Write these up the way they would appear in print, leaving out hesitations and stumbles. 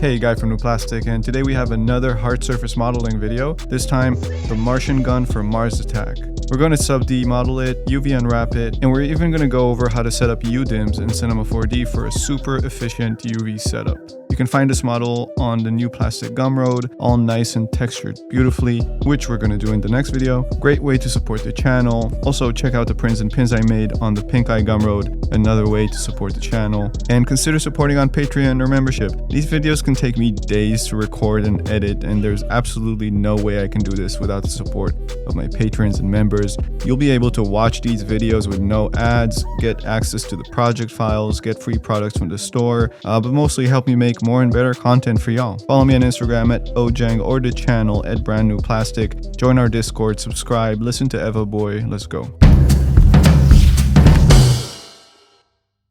Hey, Guy from New Plastic, and today we have another hard surface modeling video, this time the Martian gun for Mars Attack. We're going to sub-D model it, UV unwrap it, and we're even going to go over how to set up UDIMs in Cinema 4D for a super efficient UV setup. You can find this model on the New Plastic Gumroad, all nice and textured beautifully, which we're going to do in the next video. Great way to support the channel. Also check out the prints and pins I made on the Pink Eye Gumroad, another way to support the channel. And consider supporting on Patreon or membership. These videos can take me days to record and edit, and there's absolutely no way I can do this without the support of my patrons and members. You'll be able to watch these videos with no ads, get access to the project files, get free products from the store, but mostly help me make more and better content for y'all. Follow me on Instagram at Ojang or the channel at Brand New Plastic. Join our Discord, subscribe, listen to Eva Boy. Let's go.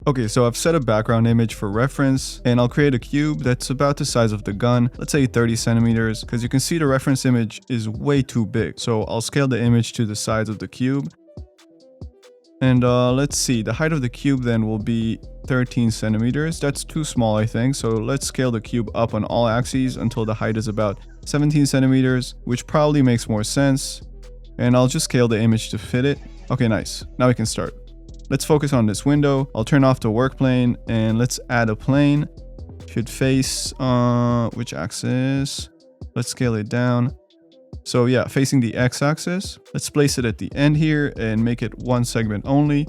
Okay, so I've set a background image for reference, and I'll create a cube that's about the size of the gun, let's say 30 centimeters, because you can see the reference image is way too big. So I'll scale the image to the size of the cube. And let's see, the height of the cube then will be 13 centimeters. That's too small, I think. So let's scale the cube up on all axes until the height is about 17 centimeters, which probably makes more sense. And I'll just scale the image to fit it. Okay, nice. Now we can start. Let's focus on this window. I'll turn off the work plane and let's add a plane. Should face which axis? Let's scale it down. So yeah, facing the x-axis. Let's place it at the end here and make it one segment only.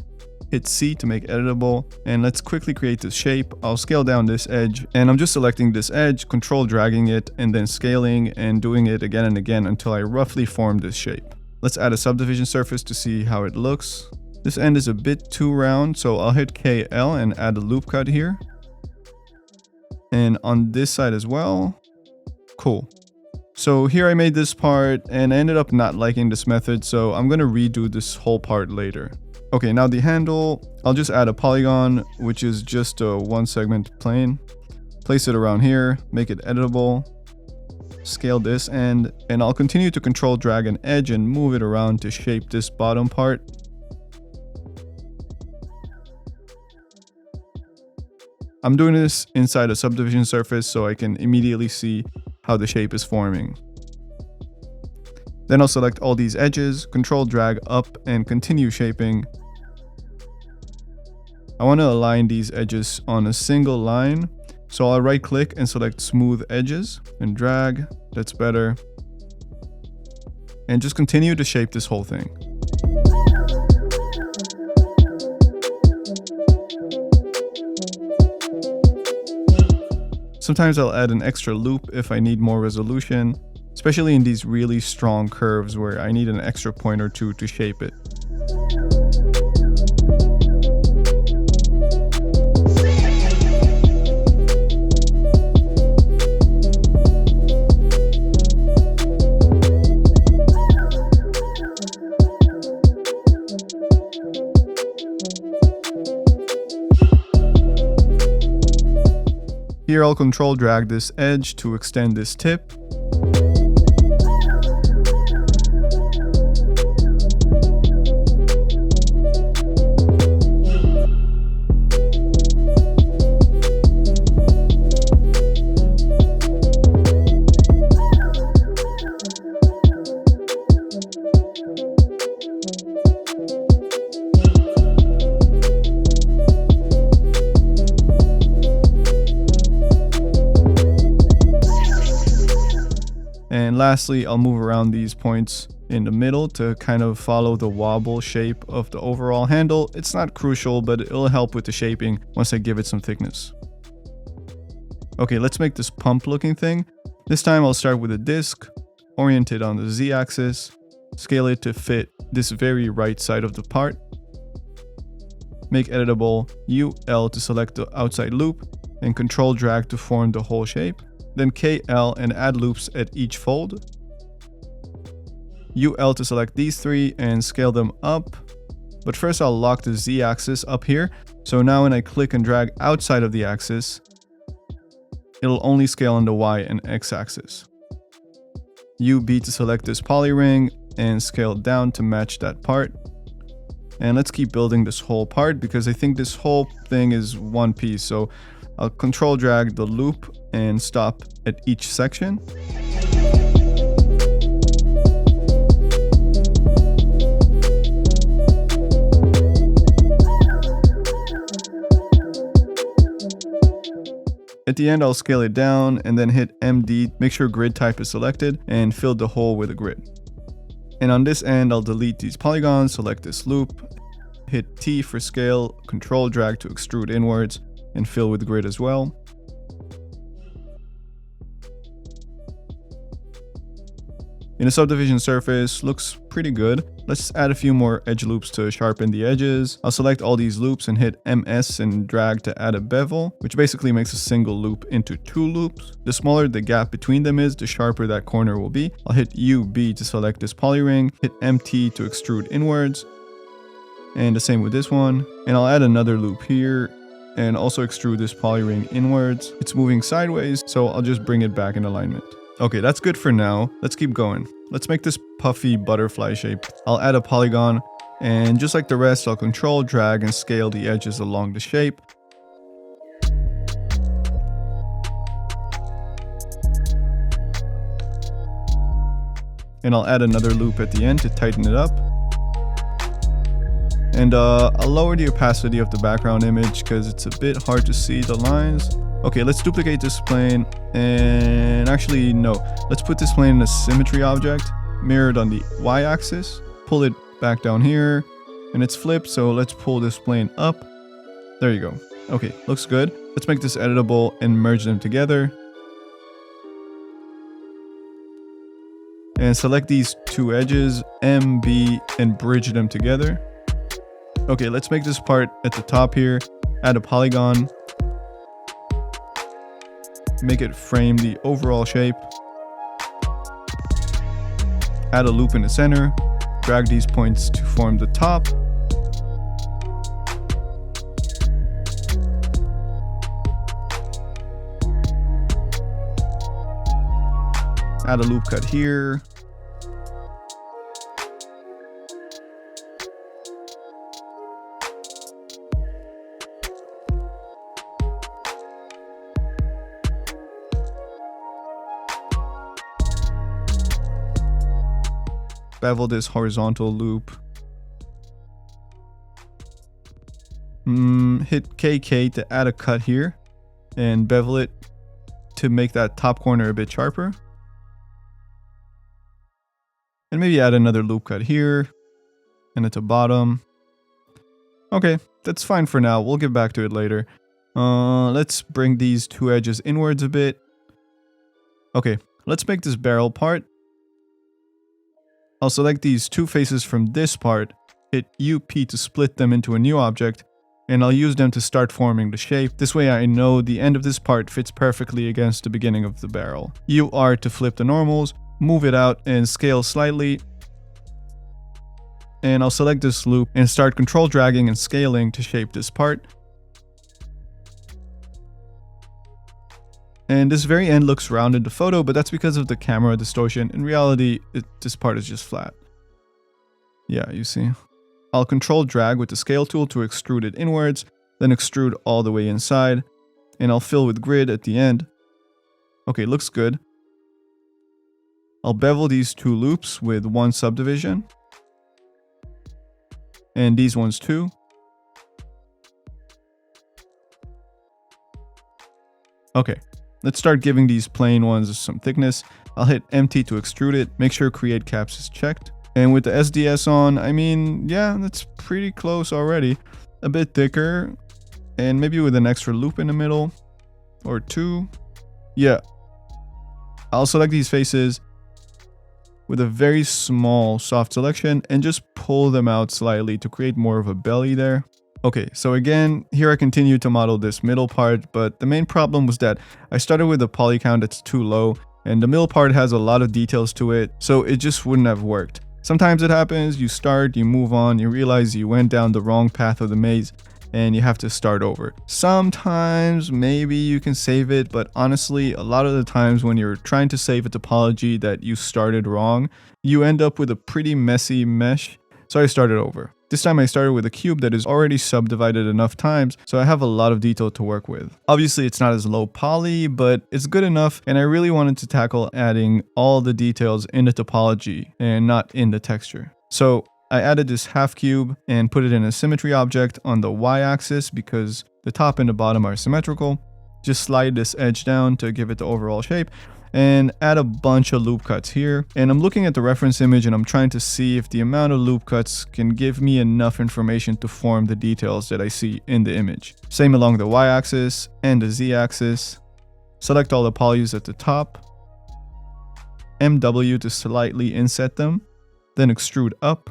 Hit C to make editable, and let's quickly create this shape. I'll scale down this edge, and I'm just selecting this edge, control dragging it, and then scaling and doing it again and again until I roughly form this shape. Let's add a subdivision surface to see how it looks. This end is a bit too round, so I'll hit KL and add a loop cut here. And on this side as well. Cool. So here I made this part and I ended up not liking this method, so I'm going to redo this whole part later. Okay, now the handle, I'll just add a polygon, which is just a one segment plane. Place it around here, make it editable. Scale this end, and I'll continue to control drag an edge and move it around to shape this bottom part. I'm doing this inside a subdivision surface so I can immediately see how the shape is forming. Then I'll select all these edges, control drag up and continue shaping. I want to align these edges on a single line, so I'll right click and select smooth edges and drag. That's better. And just continue to shape this whole thing. Sometimes I'll add an extra loop if I need more resolution, especially in these really strong curves where I need an extra point or two to shape it. Here I'll control drag this edge to extend this tip. And lastly, I'll move around these points in the middle to kind of follow the wobble shape of the overall handle. It's not crucial, but it'll help with the shaping once I give it some thickness. Okay, let's make this pump looking thing. This time I'll start with a disc, orient it on the Z-axis, scale it to fit this very right side of the part. Make editable, UL to select the outside loop, and control drag to form the whole shape. Then KL and add loops at each fold. UL to select these three and scale them up. But first I'll lock the Z axis up here. So now when I click and drag outside of the axis, it'll only scale on the Y and X axis. UB to select this poly ring and scale down to match that part. And let's keep building this whole part because I think this whole thing is one piece. So I'll control drag the loop and stop at each section. At the end, I'll scale it down and then hit MD, make sure grid type is selected, and fill the hole with a grid. And on this end, I'll delete these polygons, select this loop, hit T for scale, control drag to extrude inwards, and fill with grid as well. In a subdivision surface, looks pretty good. Let's add a few more edge loops to sharpen the edges. I'll select all these loops and hit MS and drag to add a bevel, which basically makes a single loop into two loops. The smaller the gap between them is, the sharper that corner will be. I'll hit UB to select this poly ring, hit MT to extrude inwards, and the same with this one. And I'll add another loop here and also extrude this poly ring inwards. It's moving sideways, so I'll just bring it back in alignment. Okay, that's good for now. Let's keep going. Let's make this puffy butterfly shape. I'll add a polygon, and just like the rest, I'll control, drag, and scale the edges along the shape. And I'll add another loop at the end to tighten it up. And I'll lower the opacity of the background image because it's a bit hard to see the lines. Okay, let's duplicate this plane, and actually no, let's put this plane in a symmetry object, mirrored on the y-axis, pull it back down here, and it's flipped, so let's pull this plane up. There you go. Okay, looks good. Let's make this editable and merge them together. And select these two edges, M, B, and bridge them together. Okay, let's make this part at the top here, add a polygon, make it frame the overall shape, add a loop in the center, drag these points to form the top, add a loop cut here, bevel this horizontal loop, hit KK to add a cut here, and bevel it to make that top corner a bit sharper. And maybe add another loop cut here, and at the bottom. Okay, that's fine for now, we'll get back to it later. Let's bring these two edges inwards a bit. Okay, let's make this barrel part. I'll select these two faces from this part, hit UP to split them into a new object, and I'll use them to start forming the shape. This way I know the end of this part fits perfectly against the beginning of the barrel. UR to flip the normals, move it out and scale slightly. And I'll select this loop and start control dragging and scaling to shape this part. And this very end looks round in the photo, but that's because of the camera distortion. In reality, this part is just flat. Yeah, you see. I'll control drag with the scale tool to extrude it inwards, then extrude all the way inside, and I'll fill with grid at the end. Okay, looks good. I'll bevel these two loops with one subdivision, and these ones too. Okay. Let's start giving these plain ones some thickness. I'll hit MT to extrude it, make sure create caps is checked. And with the SDS on, I mean, yeah, that's pretty close already. A bit thicker, and maybe with an extra loop in the middle, or two. Yeah. I'll select these faces with a very small soft selection and just pull them out slightly to create more of a belly there. Okay, so again, here I continue to model this middle part, but the main problem was that I started with a poly count that's too low, and the middle part has a lot of details to it, so it just wouldn't have worked. Sometimes it happens, you start, you move on, you realize you went down the wrong path of the maze, and you have to start over. Sometimes maybe you can save it, but honestly, a lot of the times when you're trying to save a topology that you started wrong, you end up with a pretty messy mesh, so I started over. This time I started with a cube that is already subdivided enough times, so I have a lot of detail to work with. Obviously it's not as low poly, but it's good enough, and I really wanted to tackle adding all the details in the topology and not in the texture. So I added this half cube and put it in a symmetry object on the y-axis because the top and the bottom are symmetrical. Just slide this edge down to give it the overall shape, and add a bunch of loop cuts here. And I'm looking at the reference image and I'm trying to see if the amount of loop cuts can give me enough information to form the details that I see in the image. Same along the y-axis and the z-axis. Select all the polys at the top. MW to slightly inset them. Then extrude up.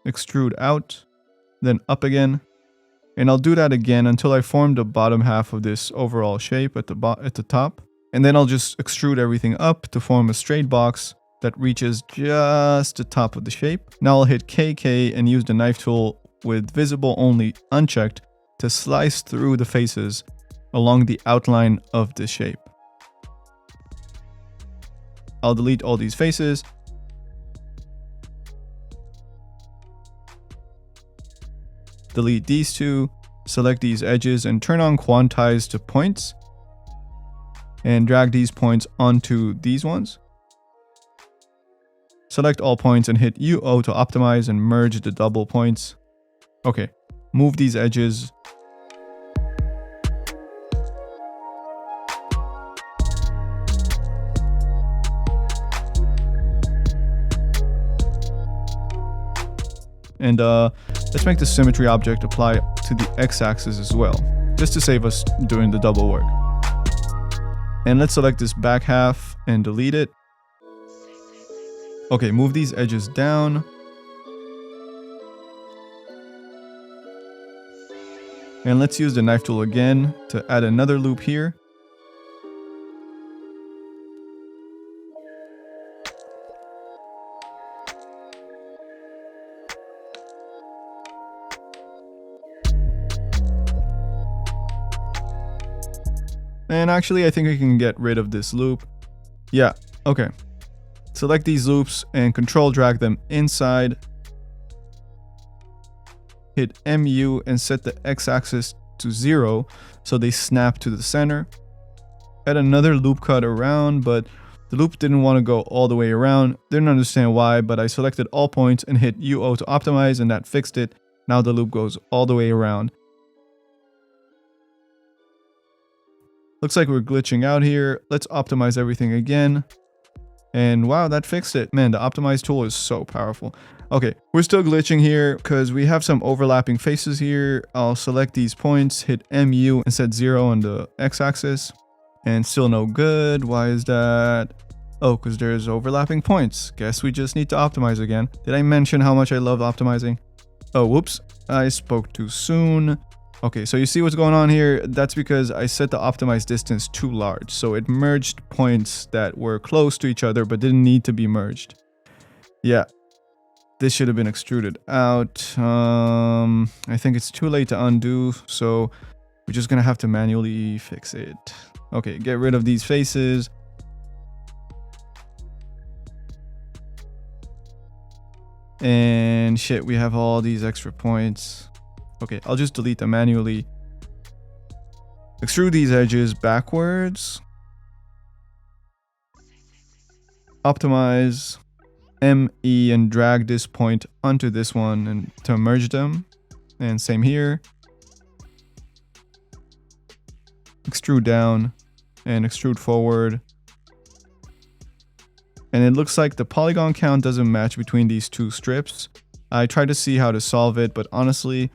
Extrude out. Then up again. And I'll do that again until I form the bottom half of this overall shape at the top. And then I'll just extrude everything up to form a straight box that reaches just the top of the shape. Now I'll hit KK and use the knife tool with visible only unchecked to slice through the faces along the outline of the shape. I'll delete all these faces. Delete these two, select these edges and turn on quantize to points and drag these points onto these ones. Select all points and hit UO to optimize and merge the double points. Okay, move these edges. And let's make the symmetry object apply to the x-axis as well, just to save us doing the double work. And let's select this back half and delete it. Okay, move these edges down. And let's use the knife tool again to add another loop here. And actually, I think we can get rid of this loop. Yeah, okay. Select these loops and control drag them inside. Hit MU and set the x-axis to 0 so they snap to the center. Add another loop cut around, but the loop didn't want to go all the way around. Didn't understand why, but I selected all points and hit UO to optimize and that fixed it. Now the loop goes all the way around. Looks like we're glitching out here. Let's optimize everything again. And wow, that fixed it. Man, the optimize tool is so powerful. Okay, we're still glitching here because we have some overlapping faces here. I'll select these points, hit MU and set 0 on the x-axis. And still no good. Why is that? Oh, because there's overlapping points. Guess we just need to optimize again. Did I mention how much I love optimizing? Oh, whoops. I spoke too soon. Okay, so you see what's going on here? That's because I set the optimized distance too large. So it merged points that were close to each other but didn't need to be merged. Yeah, this should have been extruded out. I think it's too late to undo, so we're just gonna have to manually fix it. Okay, get rid of these faces. And shit, we have all these extra points. Okay, I'll just delete them manually. Extrude these edges backwards. Optimize ME and drag this point onto this one and to merge them. And same here. Extrude down and extrude forward. And it looks like the polygon count doesn't match between these two strips. I tried to see how to solve it, but honestly,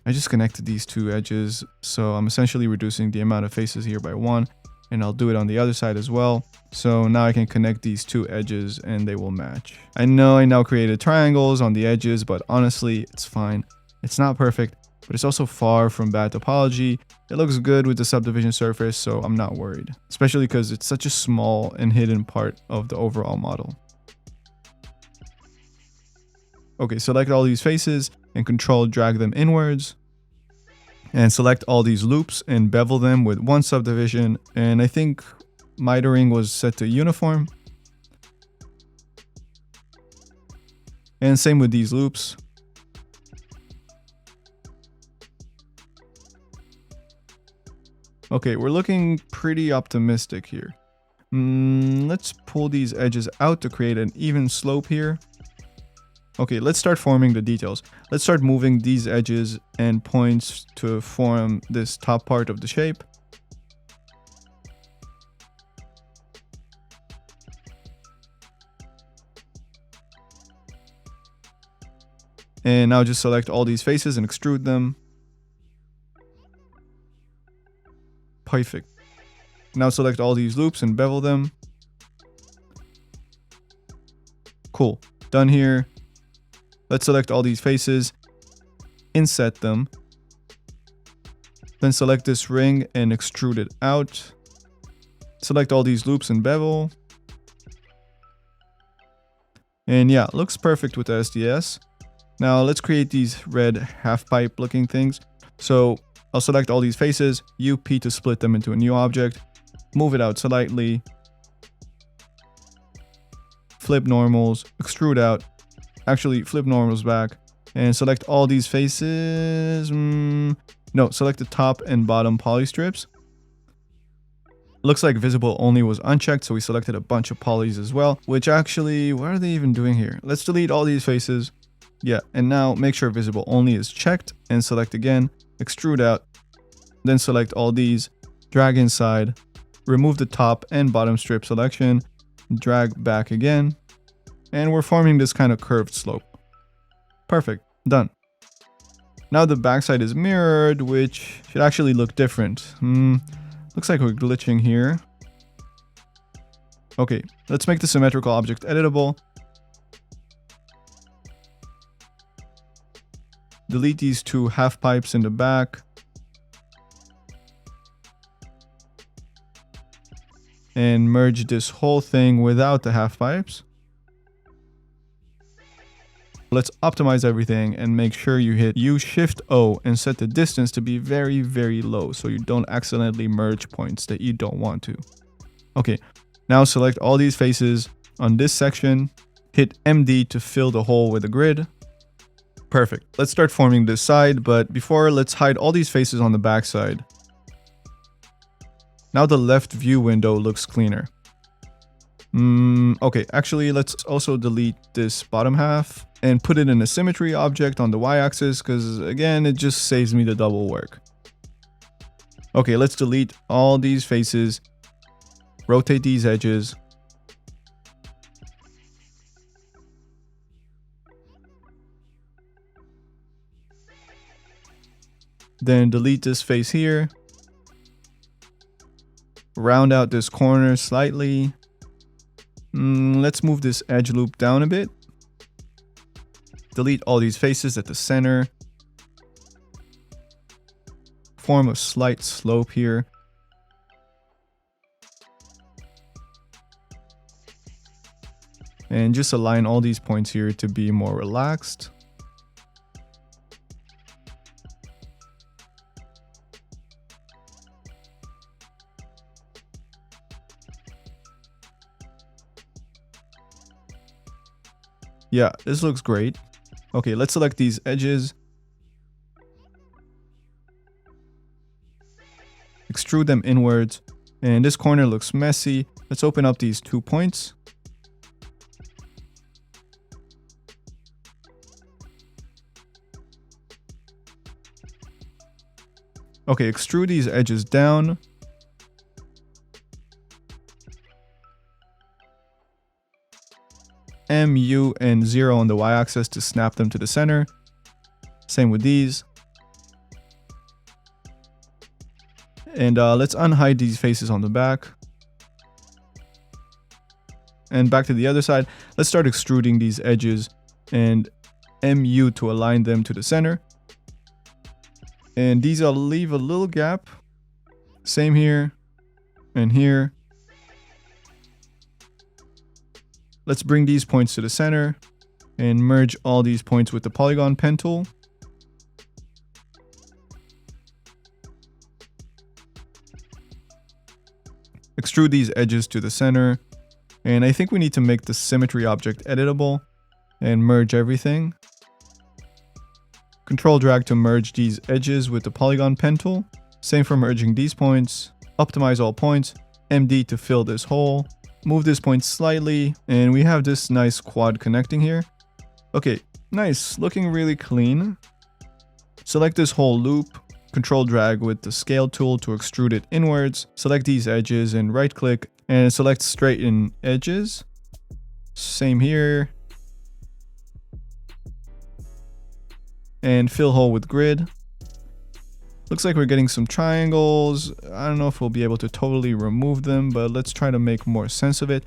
I just connected these two edges, so I'm essentially reducing the amount of faces here by 1, and I'll do it on the other side as well. So now I can connect these two edges and they will match. I know I now created triangles on the edges, but honestly, it's fine. It's not perfect, but it's also far from bad topology. It looks good with the subdivision surface, so I'm not worried, especially because it's such a small and hidden part of the overall model. Okay, select all these faces and control drag them inwards. And select all these loops and bevel them with one subdivision. And I think mitering was set to uniform. And same with these loops. Okay, we're looking pretty optimistic here. Let's pull these edges out to create an even slope here. Okay, let's start forming the details. Let's start moving these edges and points to form this top part of the shape. And now just select all these faces and extrude them. Perfect. Now select all these loops and bevel them. Cool. Done here. Let's select all these faces, inset them. Then select this ring and extrude it out. Select all these loops and bevel. And yeah, looks perfect with the SDS. Now let's create these red half pipe looking things. So I'll select all these faces, UP to split them into a new object, move it out slightly, flip normals, extrude out, actually flip normals back, and select all these faces. No, select the top and bottom poly strips. Looks like visible only was unchecked, so we selected a bunch of polys as well, which actually, what are they even doing here? Let's delete all these faces. Yeah, and now make sure visible only is checked and select again, extrude out, then select all these, drag inside, remove the top and bottom strip selection, drag back again, and we're forming this kind of curved slope. Perfect, done. Now the backside is mirrored, which should actually look different. Looks like we're glitching here. Okay, let's make the symmetrical object editable. Delete these two half pipes in the back. And merge this whole thing without the half pipes. Let's optimize everything and make sure you hit U-Shift-O and set the distance to be very, very low so you don't accidentally merge points that you don't want to. Okay, now select all these faces on this section, hit MD to fill the hole with a grid. Perfect. Let's start forming this side, but before, let's hide all these faces on the back side. Now the left view window looks cleaner. Okay, actually, let's also delete this bottom half and put it in a symmetry object on the y-axis because, again, it just saves me the double work. Okay, let's delete all these faces, rotate these edges. Then delete this face here. Round out this corner slightly. Let's move this edge loop down a bit. Delete all these faces at the center. Form a slight slope here. And just align all these points here to be more relaxed. Yeah, this looks great. Okay, let's select these edges. Extrude them inwards. And this corner looks messy. Let's open up these 2 points. Okay, extrude these edges down. M, U, and 0 on the y-axis to snap them to the center. Same with these. And let's unhide these faces on the back. And back to the other side. Let's start extruding these edges and MU to align them to the center. And these I'll leave a little gap. Same here and here. Let's bring these points to the center and merge all these points with the polygon pen tool. Extrude these edges to the center. And I think we need to make the symmetry object editable. and merge everything. Control drag to merge these edges with the polygon pen tool. Same for merging these points. Optimize all points. MD to fill this hole. Move this point slightly, and we have this nice quad connecting here. Okay, nice, looking really clean. Select this whole loop. Control drag with the scale tool to extrude it inwards. Select these edges and right click and select straighten edges. Same here. And fill hole with grid. Looks like we're getting some triangles. I don't know if we'll be able to totally remove them, but let's try to make more sense of it.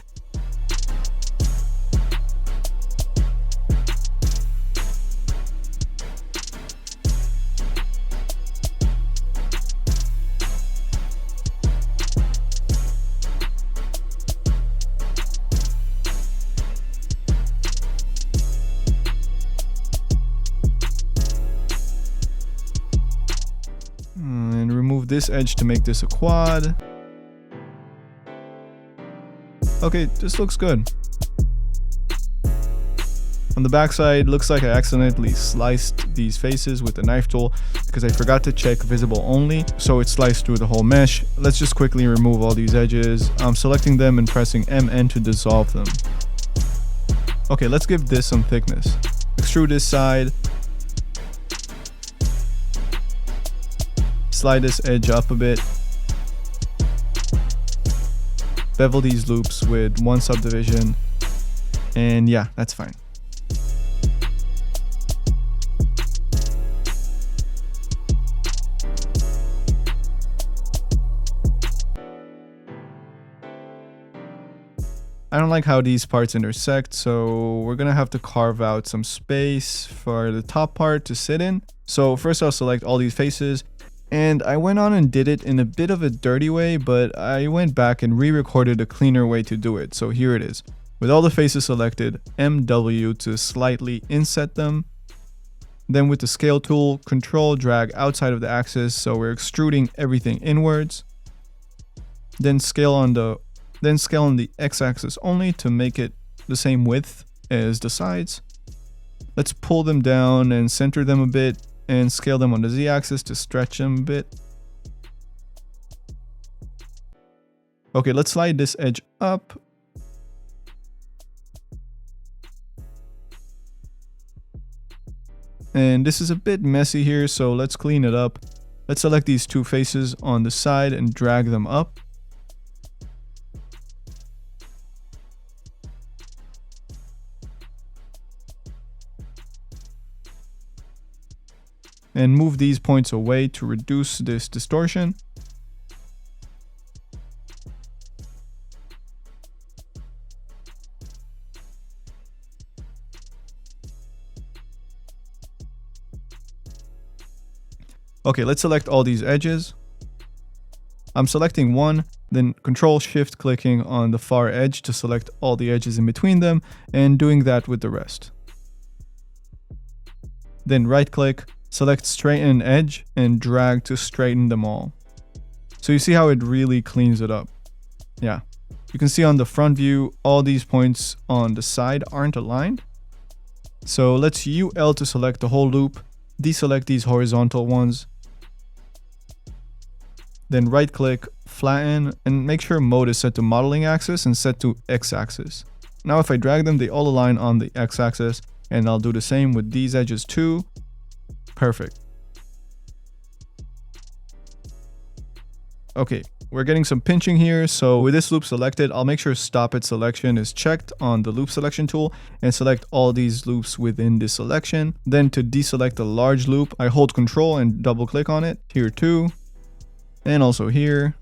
And remove this edge to make this a quad. Okay, this looks good. On the backside, looks like I accidentally sliced these faces with the knife tool because I forgot to check visible only, so it sliced through the whole mesh. Let's just quickly remove all these edges. I'm selecting them and pressing MN to dissolve them. Okay, let's give this some thickness. Extrude this side. Slide this edge up a bit. Bevel these loops with one subdivision. And yeah, that's fine. I don't like how these parts intersect, so we're gonna have to carve out some space for the top part to sit in. So first I'll select all these faces, and I went on and did it in a bit of a dirty way, but I went back and re-recorded a cleaner way to do it. So here it is. With all the faces selected, MW to slightly inset them. Then with the scale tool, control drag outside of the axis, so we're extruding everything inwards. Then scale on the x-axis only to make it the same width as the sides. Let's pull them down and center them a bit and scale them on the z-axis to stretch them a bit. Okay, let's slide this edge up. And this is a bit messy here, so let's clean it up. Let's select these two faces on the side and drag them up. And move these points away to reduce this distortion. Okay, let's select all these edges. I'm selecting one, then Control Shift clicking on the far edge to select all the edges in between them, and doing that with the rest. Then right click, select straighten edge and drag to straighten them all. So you see how it really cleans it up. Yeah. You can see on the front view, all these points on the side aren't aligned. So let's UL to select the whole loop, deselect these horizontal ones. Then right click, flatten, and make sure mode is set to modeling axis and set to x-axis. Now if I drag them, they all align on the x-axis, and I'll do the same with these edges too. Perfect. Okay, we're getting some pinching here, so with this loop selected, I'll make sure stop at selection is checked on the loop selection tool and select all these loops within this selection. Then to deselect the large loop, I hold Control and double click on it, here too, and also here.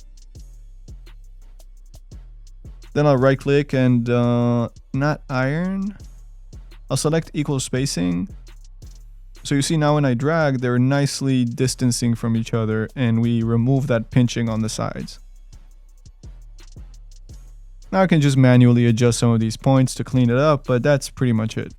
Then I'll right click and not iron. I'll select equal spacing. So you see now when I drag, they're nicely distancing from each other, and we remove that pinching on the sides. Now I can just manually adjust some of these points to clean it up, but that's pretty much it.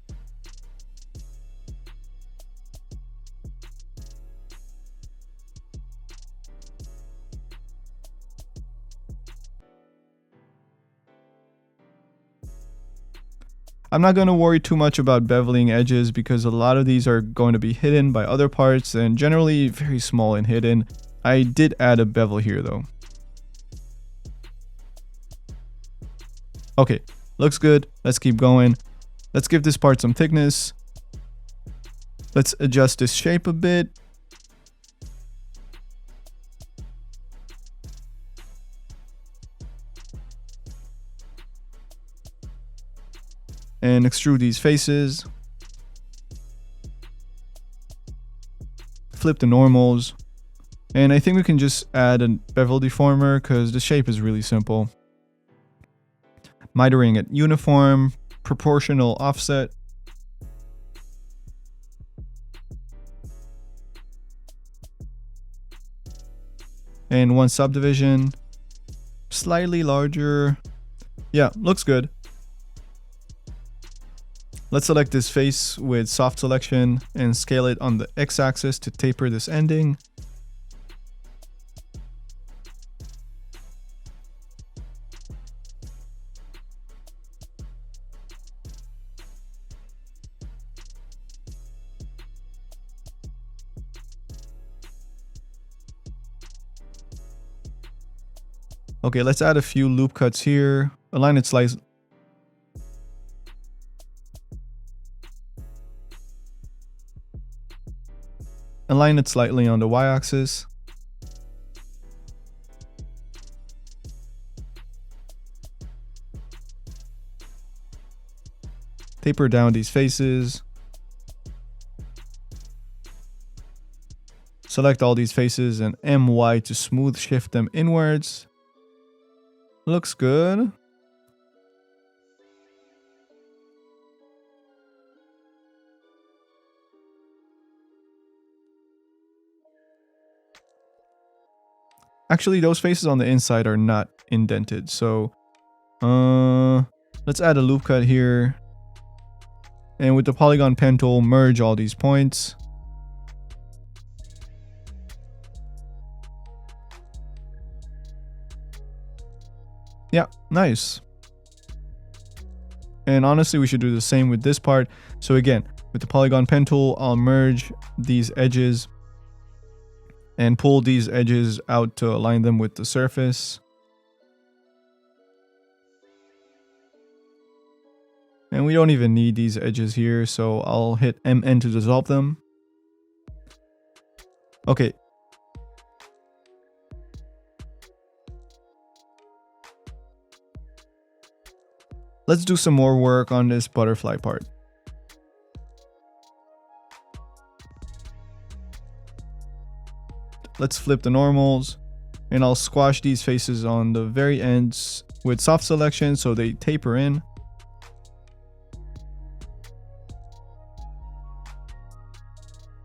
I'm not going to worry too much about beveling edges because a lot of these are going to be hidden by other parts and generally very small and hidden. I did add a bevel here though. Okay, looks good. Let's keep going. Let's give this part some thickness. Let's adjust this shape a bit. And extrude these faces. Flip the normals. And I think we can just add a bevel deformer because the shape is really simple. Mitering at uniform, proportional offset. And one subdivision. Slightly larger. Yeah, looks good. Let's select this face with soft selection and scale it on the x-axis to taper this ending. Okay, let's add a few loop cuts here. Align it slightly. Align it slightly on the y-axis. Taper down these faces. Select all these faces and MY to smooth shift them inwards. Looks good. Actually, those faces on the inside are not indented. So, let's add a loop cut here. And with the polygon pen tool, merge all these points. Yeah, nice. And honestly, we should do the same with this part. So again, with the polygon pen tool, I'll merge these edges and pull these edges out to align them with the surface. And we don't even need these edges here, so I'll hit MN to dissolve them. Okay. Let's do some more work on this butterfly part. Let's flip the normals, and I'll squash these faces on the very ends with soft selection so they taper in.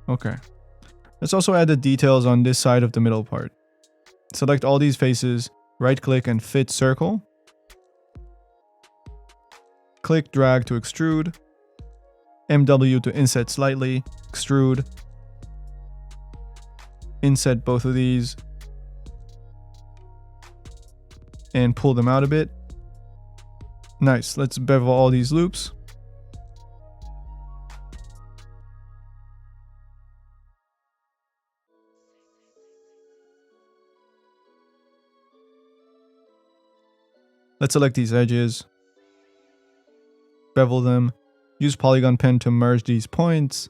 Okay. Let's also add the details on this side of the middle part. Select all these faces, right click and fit circle. Click drag to extrude. MW to inset slightly, extrude. Inset both of these. And pull them out a bit. Nice, let's bevel all these loops. Let's select these edges. Bevel them. Use polygon pen to merge these points.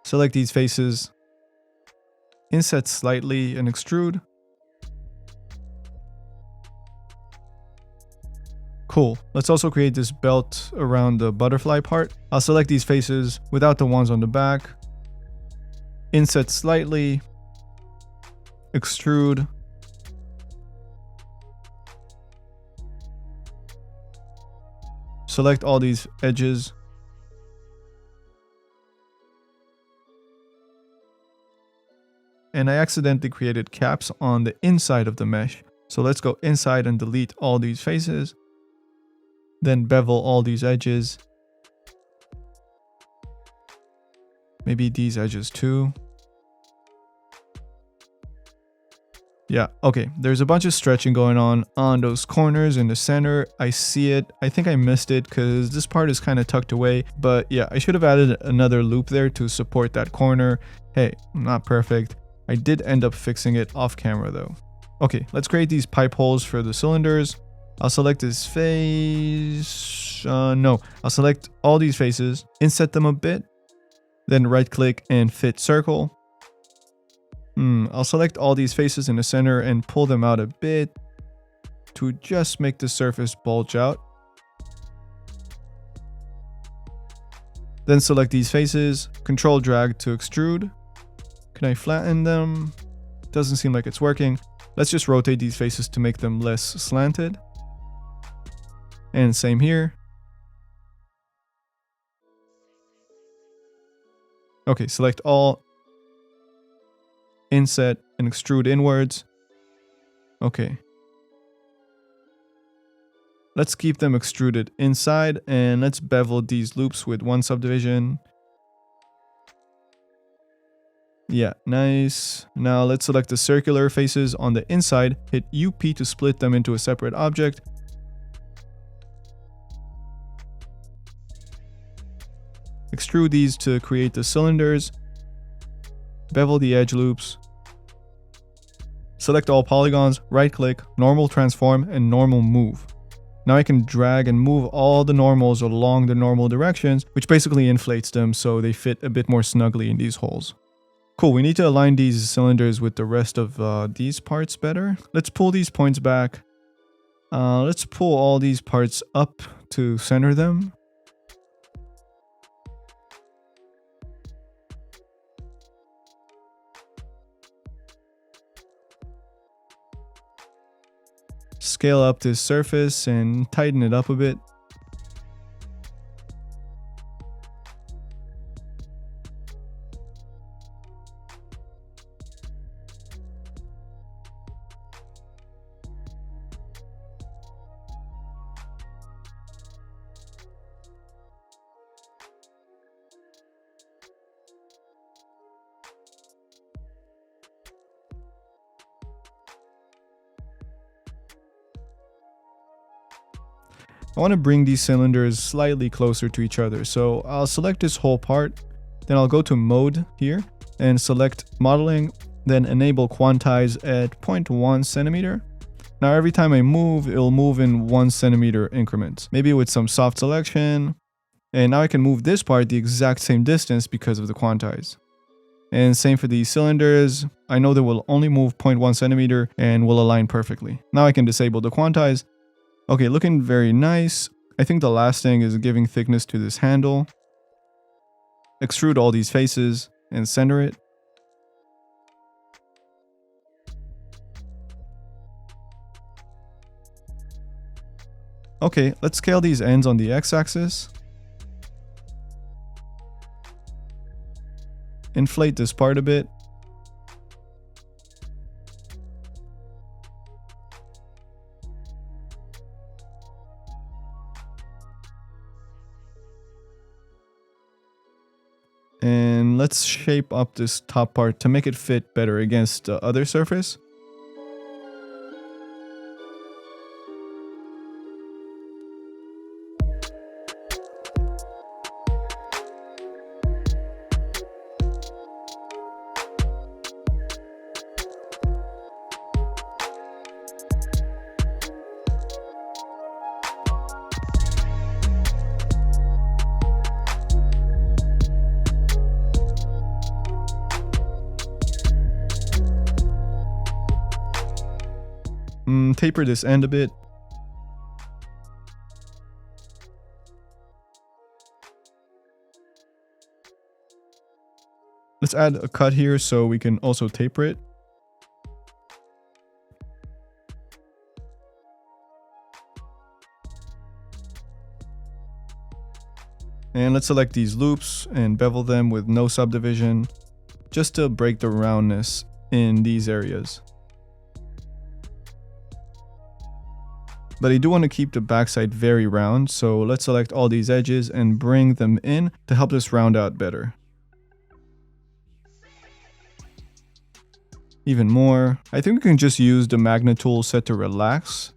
Select these faces. Inset slightly and extrude. Cool. Let's also create this belt around the butterfly part. I'll select these faces without the ones on the back. Inset slightly. Extrude. Select all these edges. And I accidentally created caps on the inside of the mesh. So let's go inside and delete all these faces. Then bevel all these edges. Maybe these edges too. Yeah, okay, there's a bunch of stretching going on those corners in the center. I see it. I think I missed it because this part is kind of tucked away. But yeah, I should have added another loop there to support that corner. Hey, not perfect. I did end up fixing it off camera though. Okay, let's create these pipe holes for the cylinders. I'll select this face. No, I'll select all these faces, inset them a bit, then right click and fit circle. I'll select all these faces in the center and pull them out a bit to just make the surface bulge out. Then select these faces, control drag to extrude. Can I flatten them? Doesn't seem like it's working. Let's just rotate these faces to make them less slanted. And same here. Okay, select all, inset and extrude inwards. Okay. Let's keep them extruded inside and let's bevel these loops with one subdivision. Yeah, nice. Now let's select the circular faces on the inside, hit UP to split them into a separate object. Extrude these to create the cylinders. Bevel the edge loops. Select all polygons, right click, normal transform, and normal move. Now I can drag and move all the normals along the normal directions, which basically inflates them so they fit a bit more snugly in these holes. Cool, we need to align these cylinders with the rest of these parts better. Let's pull these points back. Let's pull all these parts up to center them. Scale up this surface and tighten it up a bit. I want to bring these cylinders slightly closer to each other, so I'll select this whole part, then I'll go to mode here and select modeling, then enable quantize at 0.1 centimeter. Now every time I move, it'll move in 1 centimeter increments, maybe with some soft selection. And now I can move this part the exact same distance because of the quantize. And same for these cylinders. I know they will only move 0.1 centimeter and will align perfectly. Now I can disable the quantize. Okay, looking very nice. I think the last thing is giving thickness to this handle. Extrude all these faces and center it. Okay, let's scale these ends on the x-axis. Inflate this part a bit. And let's shape up this top part to make it fit better against the other surface. Taper this end a bit. Let's add a cut here so we can also taper it. And let's select these loops and bevel them with no subdivision, just to break the roundness in these areas. But I do want to keep the backside very round, so let's select all these edges and bring them in to help this round out better. even more. I think we can just use the magnet tool set to relax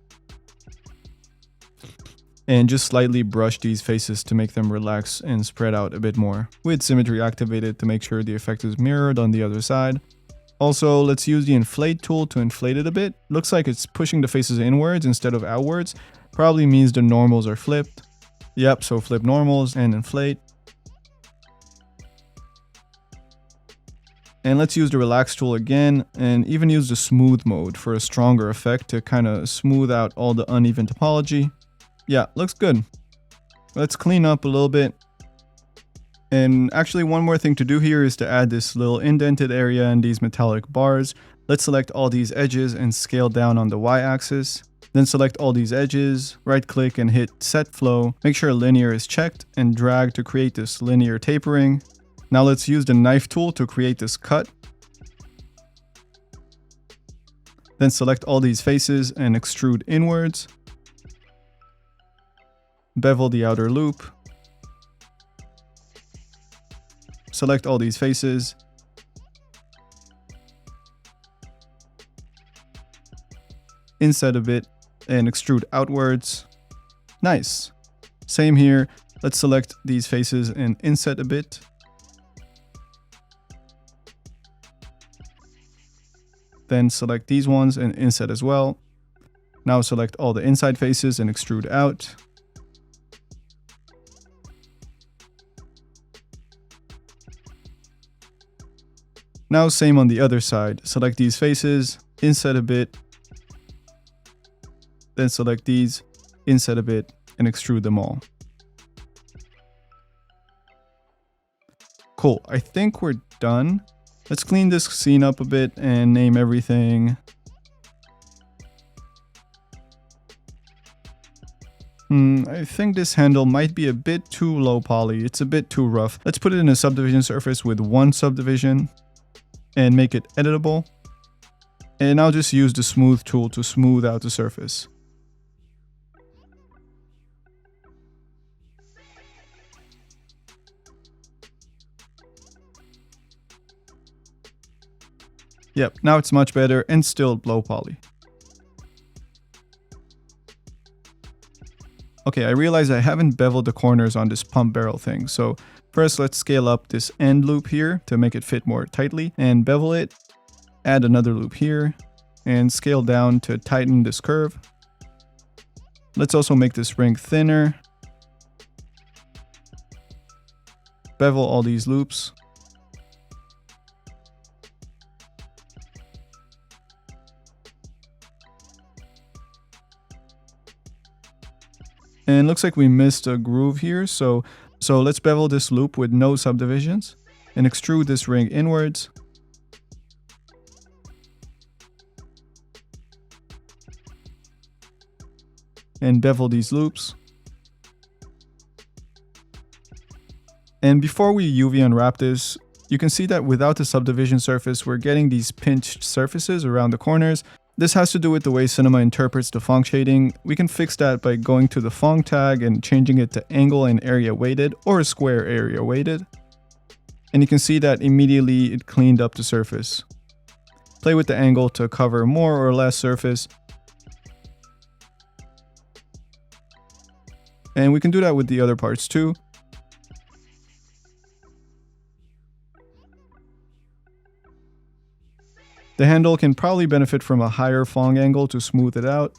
and just slightly brush these faces to make them relax and spread out a bit more, with symmetry activated to make sure the effect is mirrored on the other side. Also, let's use the inflate tool to inflate it a bit. Looks like it's pushing the faces inwards instead of outwards. Probably means the normals are flipped. Yep, so flip normals and inflate. And let's use the relax tool again and even use the smooth mode for a stronger effect to kind of smooth out all the uneven topology. Yeah, looks good. Let's clean up a little bit. And actually one more thing to do here is to add this little indented area and these metallic bars. Let's select all these edges and scale down on the y-axis. Then select all these edges, right click and hit set flow. Make sure linear is checked and drag to create this linear tapering. Now let's use the knife tool to create this cut. Then select all these faces and extrude inwards. Bevel the outer loop. Select all these faces. Inset a bit and extrude outwards. Nice. Same here. Let's select these faces and inset a bit. Then select these ones and inset as well. Now select all the inside faces and extrude out. Now same on the other side. Select these faces, inset a bit. Then select these, inset a bit, and extrude them all. Cool, I think we're done. Let's clean this scene up a bit and name everything. I think this handle might be a bit too low poly. It's a bit too rough. Let's put it in a subdivision surface with one subdivision and make it editable. And I'll just use the smooth tool to smooth out the surface. Yep, now it's much better and still low poly. Okay, I realize I haven't beveled the corners on this pump barrel thing. So first let's scale up this end loop here to make it fit more tightly and bevel it. Add another loop here and scale down to tighten this curve. Let's also make this ring thinner. Bevel all these loops. And looks like we missed a groove here, so let's bevel this loop with no subdivisions and extrude this ring inwards. And bevel these loops. And before we UV unwrap this, you can see that without the subdivision surface, we're getting these pinched surfaces around the corners. This has to do with the way Cinema interprets the Phong shading. We can fix that by going to the Phong tag and changing it to angle and area weighted or square area weighted. And you can see that immediately it cleaned up the surface. Play with the angle to cover more or less surface. And we can do that with the other parts too. The handle can probably benefit from a higher Phong angle to smooth it out.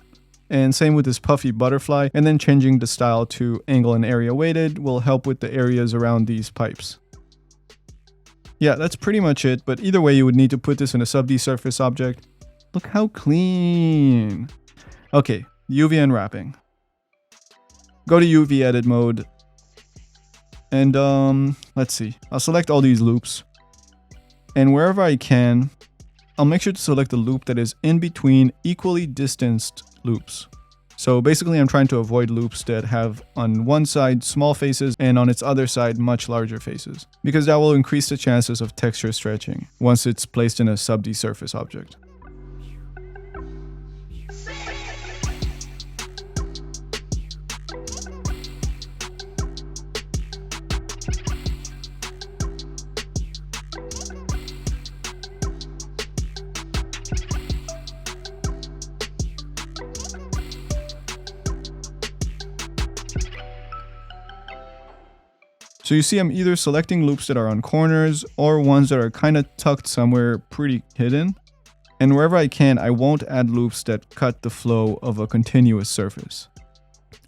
And same with this puffy butterfly, and then changing the style to angle and area weighted will help with the areas around these pipes. Yeah, that's pretty much it, but either way you would need to put this in a sub-D surface object. Look how clean. Okay, UV unwrapping. Go to UV edit mode. And let's see. I'll select all these loops. And wherever I can, I'll make sure to select the loop that is in between equally distanced loops. So basically I'm trying to avoid loops that have on one side small faces and on its other side much larger faces, because that will increase the chances of texture stretching once it's placed in a sub-D surface object. So you see I'm either selecting loops that are on corners or ones that are kind of tucked somewhere pretty hidden. And wherever I can, I won't add loops that cut the flow of a continuous surface.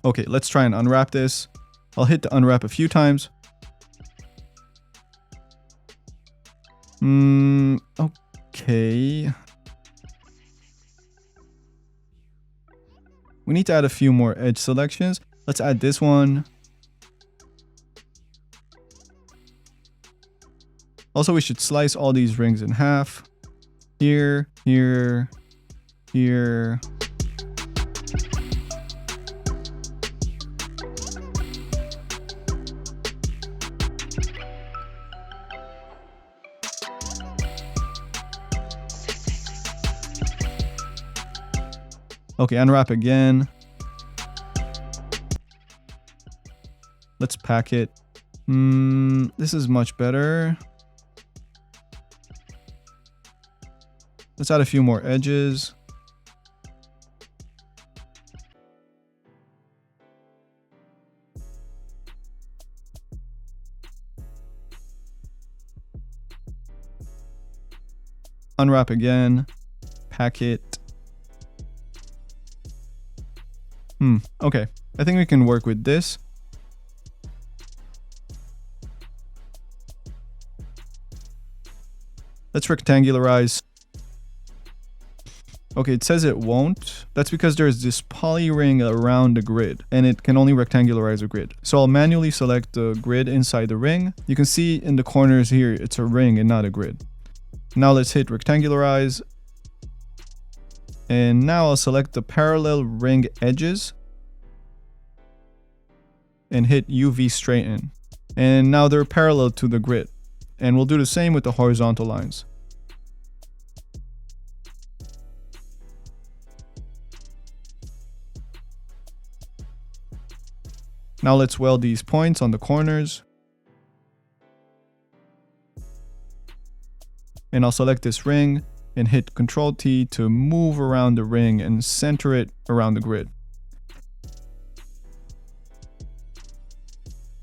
Okay, let's try and unwrap this. I'll hit the unwrap a few times. Okay. We need to add a few more edge selections. Let's add this one. Also, we should slice all these rings in half. Here, here, here. Okay, unwrap again. Let's pack it. This is much better. Let's add a few more edges. Unwrap again. Pack it. Okay. I think we can work with this. Let's rectangularize. Okay, it says it won't. That's because there's this poly ring around the grid and it can only rectangularize a grid. So I'll manually select the grid inside the ring. You can see in the corners here, it's a ring and not a grid. Now let's hit rectangularize. And now I'll select the parallel ring edges and hit UV straighten. And now they're parallel to the grid. And we'll do the same with the horizontal lines. Now let's weld these points on the corners. And I'll select this ring and hit Ctrl T to move around the ring and center it around the grid.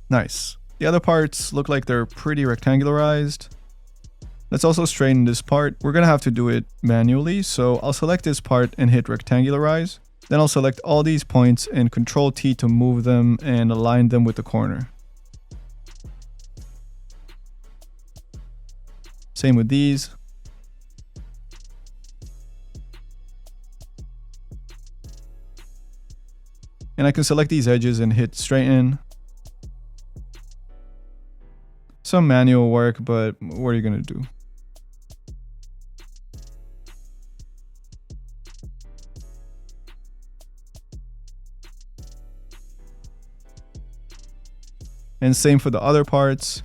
Nice. The other parts look like they're pretty rectangularized. Let's also straighten this part. We're gonna have to do it manually, so I'll select this part and hit rectangularize. Then I'll select all these points and Ctrl T to move them and align them with the corner. Same with these. And I can select these edges and hit straighten. Some manual work, but what are you gonna do? And same for the other parts.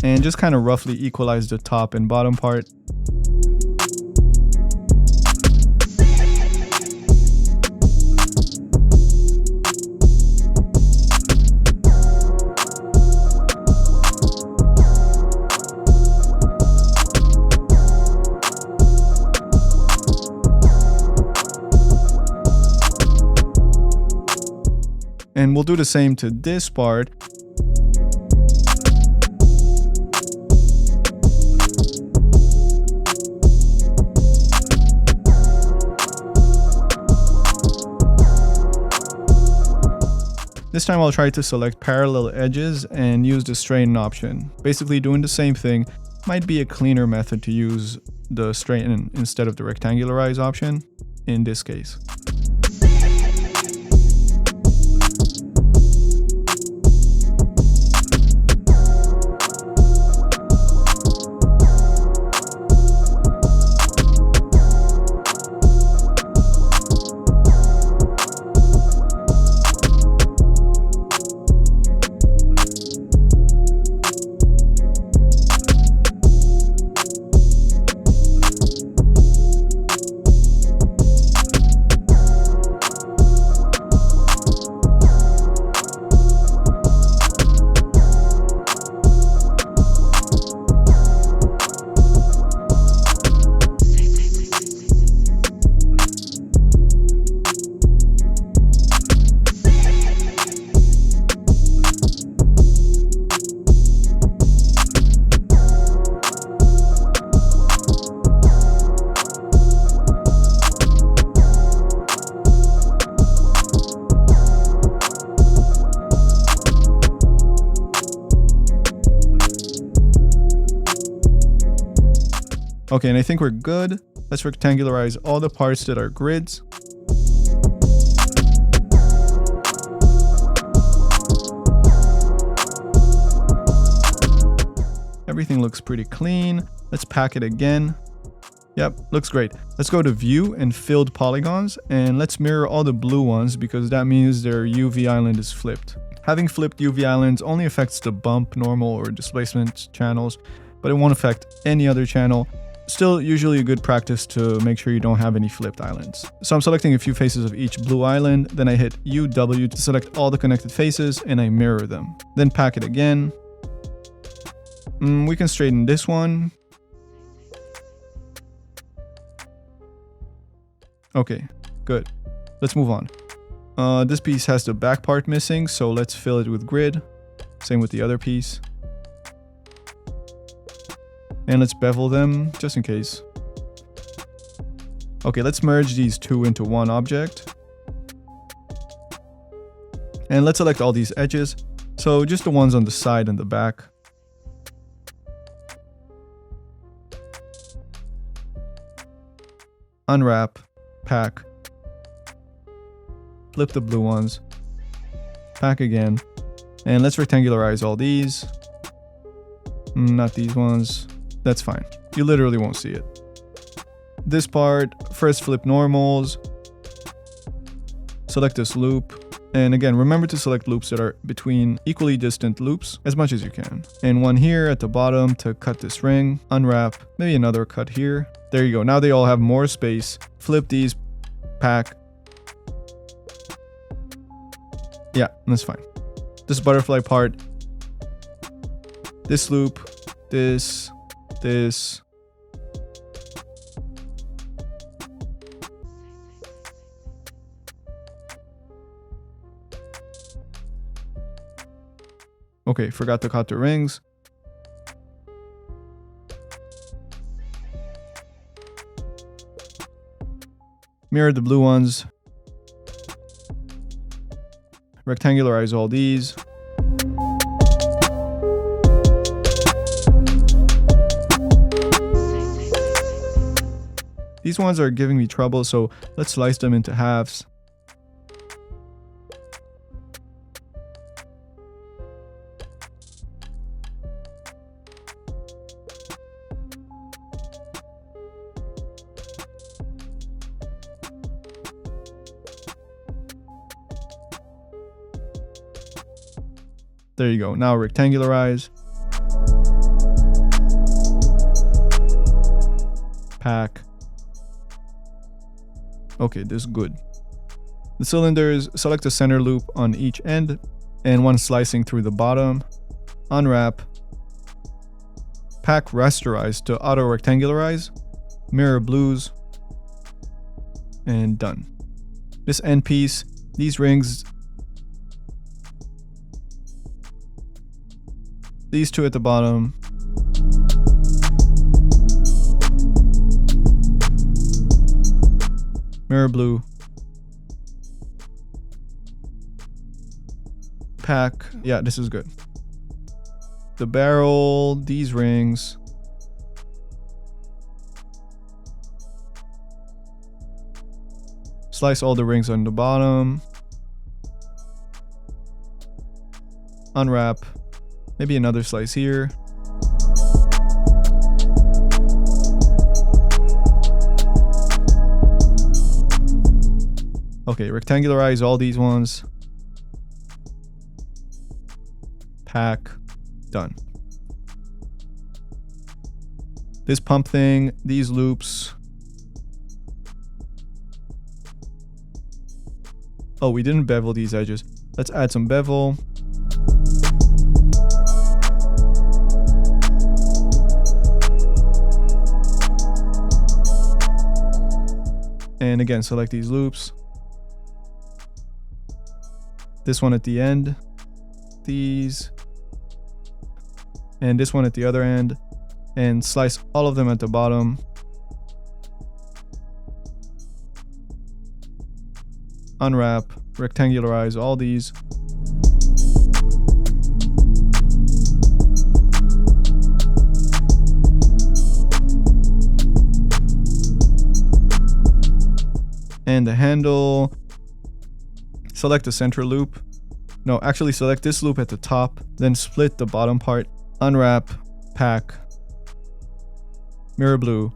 And just kind of roughly equalize the top and bottom part. And we'll do the same to this part. This time I'll try to select parallel edges and use the straighten option. Basically doing the same thing. Might be a cleaner method to use the straighten instead of the rectangularize option in this case. Okay, and I think we're good. Let's rectangularize all the parts that are grids. Everything looks pretty clean. Let's pack it again. Yep, looks great. Let's go to view and filled polygons, and let's mirror all the blue ones because that means their UV island is flipped. Having flipped UV islands only affects the bump, normal, or displacement channels, but it won't affect any other channel. Still, usually a good practice to make sure you don't have any flipped islands. So I'm selecting a few faces of each blue island, then I hit UW to select all the connected faces and I mirror them. Then pack it again. We can straighten this one. Okay, good. Let's move on. This piece has the back part missing, so let's fill it with grid. Same with the other piece. And let's bevel them, just in case. Okay, let's merge these two into one object. And let's select all these edges. So just the ones on the side and the back. Unwrap, pack. Flip the blue ones. Pack again. And let's rectangularize all these. Not these ones. That's fine. You literally won't see it. This part, first flip normals. Select this loop. And again, remember to select loops that are between equally distant loops as much as you can. And one here at the bottom to cut this ring. Unwrap. Maybe another cut here. There you go. Now they all have more space. Flip these. Pack. Yeah, that's fine. This butterfly part. This loop. This. Okay, forgot to cut the rings. Mirror the blue ones. Rectangularize all these. These ones are giving me trouble, so let's slice them into halves. There you go. Now rectangularize. Pack. Okay, this is good. The cylinders, select a center loop on each end and one slicing through the bottom. Unwrap. Pack rasterize to auto rectangularize. Mirror blues. And done. This end piece, these rings, these two at the bottom. Mirror blue. pack. Yeah, this is good. The barrel, these rings. Slice all the rings on the bottom. Unwrap. Maybe another slice here. Okay, rectangularize all these ones. Pack. Done. This pump thing, these loops. Oh, we didn't bevel these edges. Let's add some bevel. And again, select these loops. This one at the end. These. And this one at the other end. And slice all of them at the bottom. Unwrap, rectangularize all these. And the handle. Select the center loop. No, actually select this loop at the top, then split the bottom part. Unwrap, pack, mirror blue.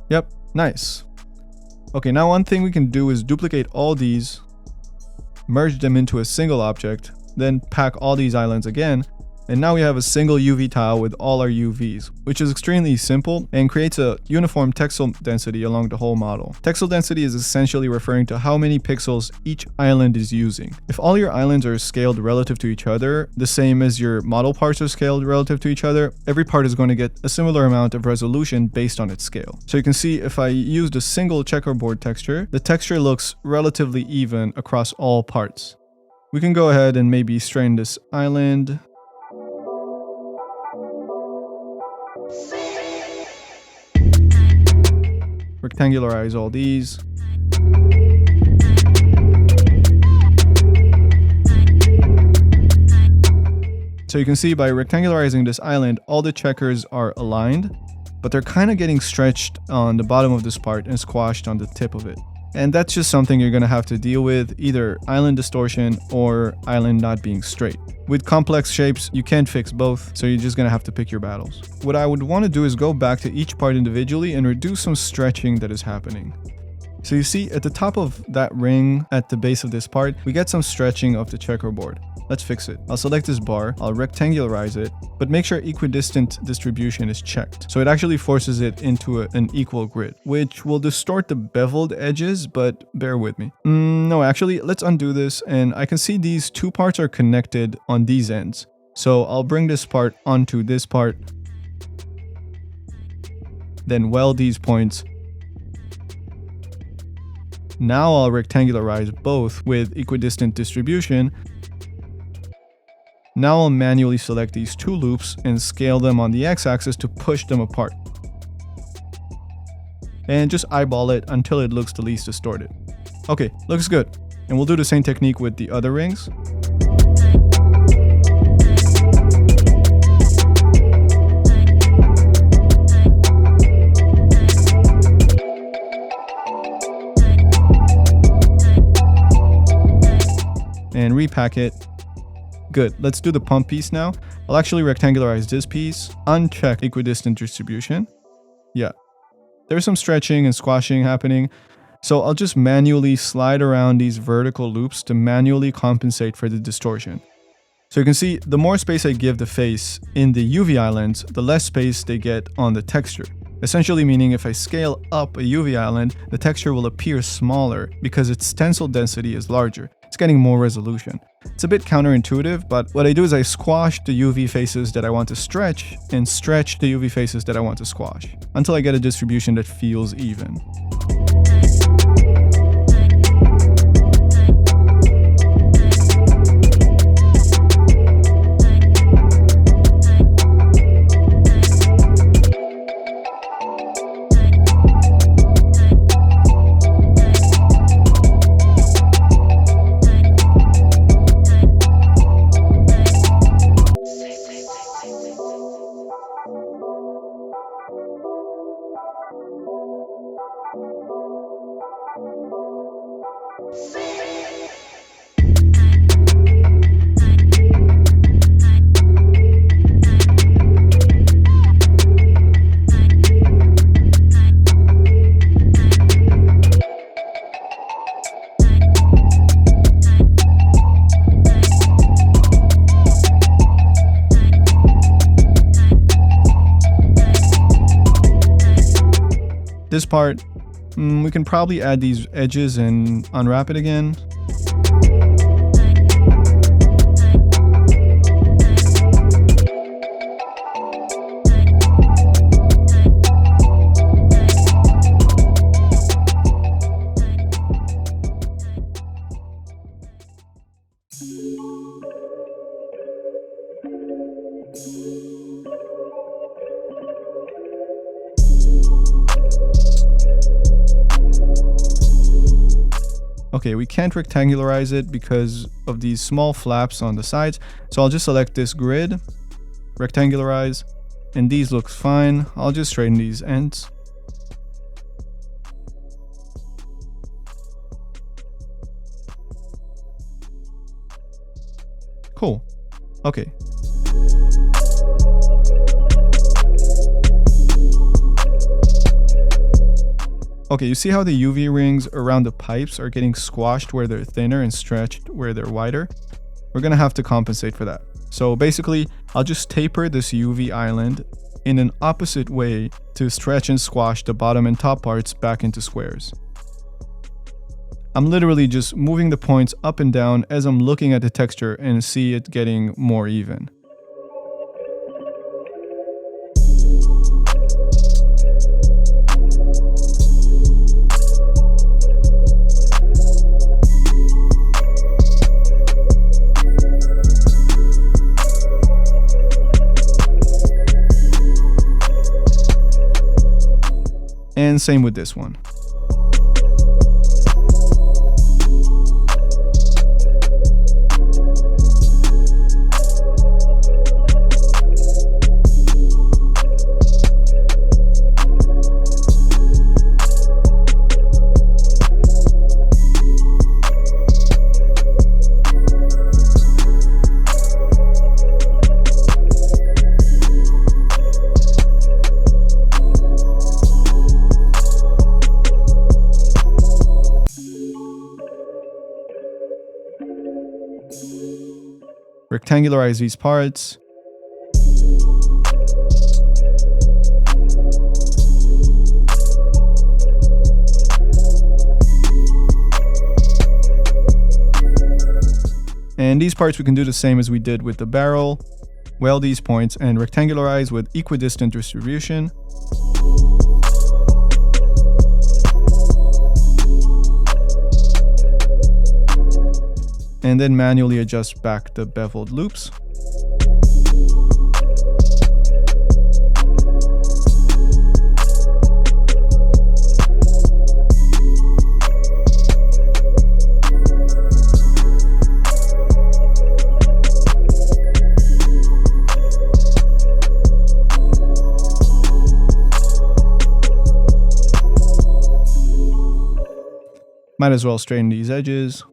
Yep, nice. Okay, now one thing we can do is duplicate all these, merge them into a single object, then pack all these islands again, and now we have a single UV tile with all our UVs, which is extremely simple and creates a uniform texel density along the whole model. Texel density is essentially referring to how many pixels each island is using. If all your islands are scaled relative to each other, the same as your model parts are scaled relative to each other, every part is going to get a similar amount of resolution based on its scale. So you can see if I used a single checkerboard texture, the texture looks relatively even across all parts. We can go ahead and maybe strain this island. Rectangularize all these. So you can see by rectangularizing this island, all the checkers are aligned, but they're kind of getting stretched on the bottom of this part and squashed on the tip of it. And that's just something you're going to have to deal with, either island distortion or island not being straight. With complex shapes, you can't fix both, so you're just going to have to pick your battles. What I would want to do is go back to each part individually and reduce some stretching that is happening. So you see at the top of that ring at the base of this part, we get some stretching of the checkerboard. Let's fix it. I'll select this bar, I'll rectangularize it, but make sure equidistant distribution is checked. So it actually forces it into an equal grid, which will distort the beveled edges, but bear with me. No, actually, let's undo this, and I can see these two parts are connected on these ends. So I'll bring this part onto this part, then weld these points. Now I'll rectangularize both with equidistant distribution. Now I'll manually select these two loops and scale them on the x-axis to push them apart. And just eyeball it until it looks the least distorted. Okay, looks good. And we'll do the same technique with the other rings. And repack it. Good, let's do the pump piece now. I'll actually rectangularize this piece, uncheck equidistant distribution. Yeah, there's some stretching and squashing happening. So I'll just manually slide around these vertical loops to manually compensate for the distortion. So you can see the more space I give the face in the UV islands, the less space they get on the texture. Essentially meaning if I scale up a UV island, the texture will appear smaller because its tensile density is larger. It's getting more resolution. It's a bit counterintuitive, but what I do is I squash the UV faces that I want to stretch and stretch the UV faces that I want to squash until I get a distribution that feels even. This part, we can probably add these edges and unwrap it again. Okay, we can't rectangularize it because of these small flaps on the sides, so I'll just select this grid, rectangularize, and these look fine. I'll just straighten these ends. Cool. Okay. Okay, you see how the UV rings around the pipes are getting squashed where they're thinner and stretched where they're wider? We're gonna have to compensate for that. So basically, I'll just taper this UV island in an opposite way to stretch and squash the bottom and top parts back into squares. I'm literally just moving the points up and down as I'm looking at the texture and see it getting more even. And same with this one. Rectangularize these parts. And these parts we can do the same as we did with the barrel. Weld these points and rectangularize with equidistant distribution. And then manually adjust back the beveled loops. Might as well straighten these edges.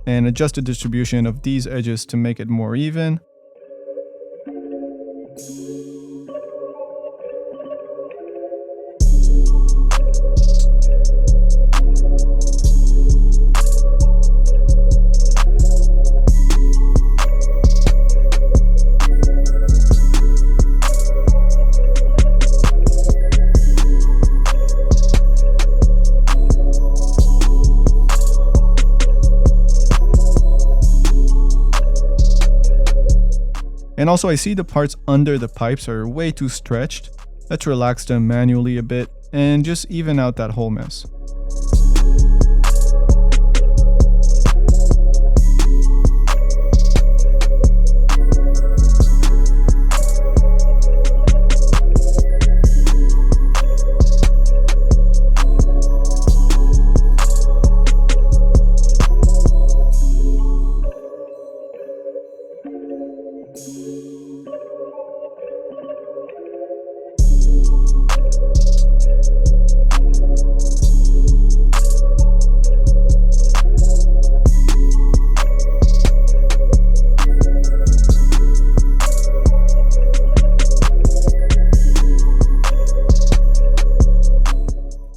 And adjust the distribution of these edges to make it more even. And also I see the parts under the pipes are way too stretched. Let's relax them manually a bit and just even out that whole mess.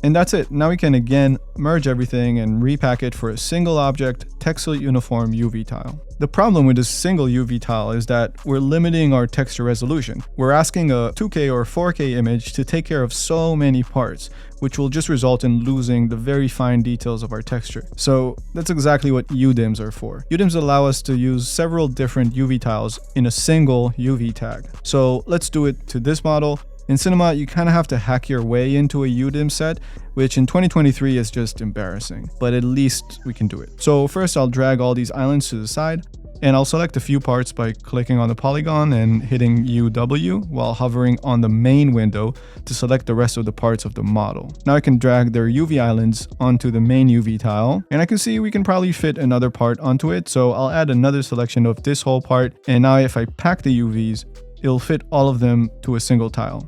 And that's it. Now we can again merge everything and repack it for a single object texel uniform UV tile. The problem with this single UV tile is that we're limiting our texture resolution. We're asking a 2K or 4K image to take care of so many parts, which will just result in losing the very fine details of our texture. So that's exactly what UDIMs are for. UDIMs allow us to use several different UV tiles in a single UV tag. So let's do it to this model. In Cinema, you kind of have to hack your way into a UDIM set, which in 2023 is just embarrassing, but at least we can do it. So first I'll drag all these islands to the side, and I'll select a few parts by clicking on the polygon and hitting UW while hovering on the main window to select the rest of the parts of the model. Now I can drag their UV islands onto the main UV tile, and I can see we can probably fit another part onto it, so I'll add another selection of this whole part, and now if I pack the UVs, it'll fit all of them to a single tile.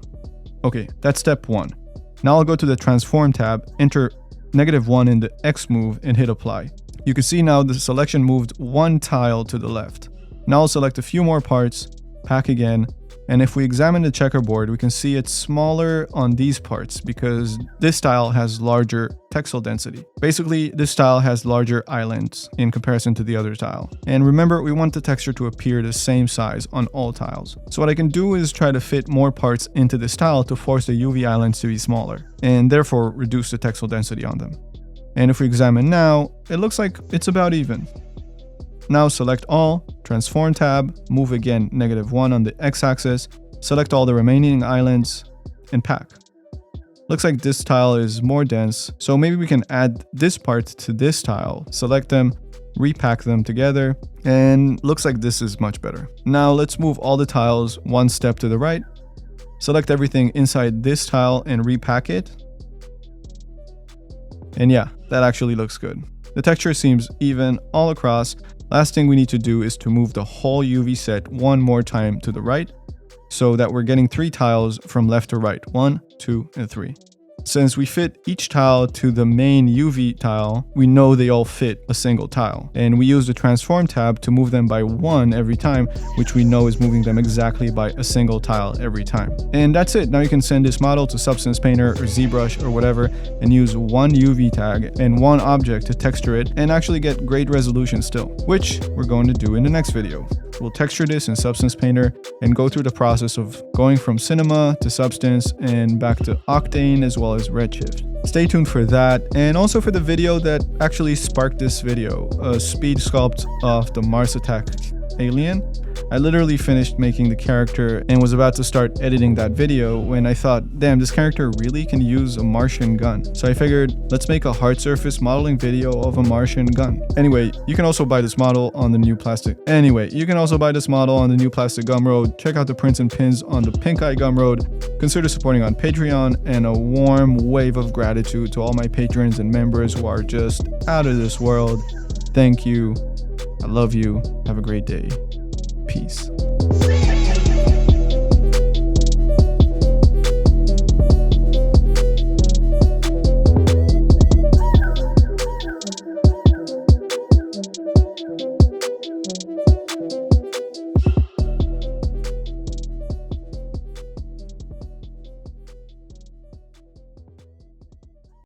Okay, that's step 1. Now I'll go to the transform tab, enter -1 in the X move and hit apply. You can see now the selection moved one tile to the left. Now I'll select a few more parts, pack again, and if we examine the checkerboard, we can see it's smaller on these parts because this tile has larger texel density. Basically, this tile has larger islands in comparison to the other tile. And remember, we want the texture to appear the same size on all tiles. So what I can do is try to fit more parts into this tile to force the UV islands to be smaller, and therefore reduce the texel density on them. And if we examine now, it looks like it's about even. Now select all, transform tab, move again -1 on the x-axis, select all the remaining islands, and pack. Looks like this tile is more dense, so maybe we can add this part to this tile, select them, repack them together, and looks like this is much better. Now let's move all the tiles one step to the right, select everything inside this tile and repack it. And yeah, that actually looks good. The texture seems even all across. Last thing we need to do is to move the whole UV set one more time to the right so that we're getting 3 tiles from left to right, 1, 2, and 3. Since we fit each tile to the main UV tile, we know they all fit a single tile. And we use the transform tab to move them by 1 every time, which we know is moving them exactly by a single tile every time. And that's it. Now you can send this model to Substance Painter or ZBrush or whatever and use one UV tag and one object to texture it and actually get great resolution still, which we're going to do in the next video. We'll texture this in Substance Painter and go through the process of going from Cinema to Substance and back to Octane as well as Redshift. Stay tuned for that, and also for the video that actually sparked this video, a speed sculpt of the Mars Attack alien. I literally finished making the character and was about to start editing that video when I thought, damn, this character really can use a Martian gun. So I figured, let's make a hard surface modeling video of a Martian gun. Anyway, you can also buy this model on the new plastic. Gumroad. Check out the prints and pins on the Pink Eye Gumroad. Consider supporting on Patreon, and a warm wave of gratitude to all my patrons and members who are just out of this world. Thank you. I love you. Have a great day. Peace.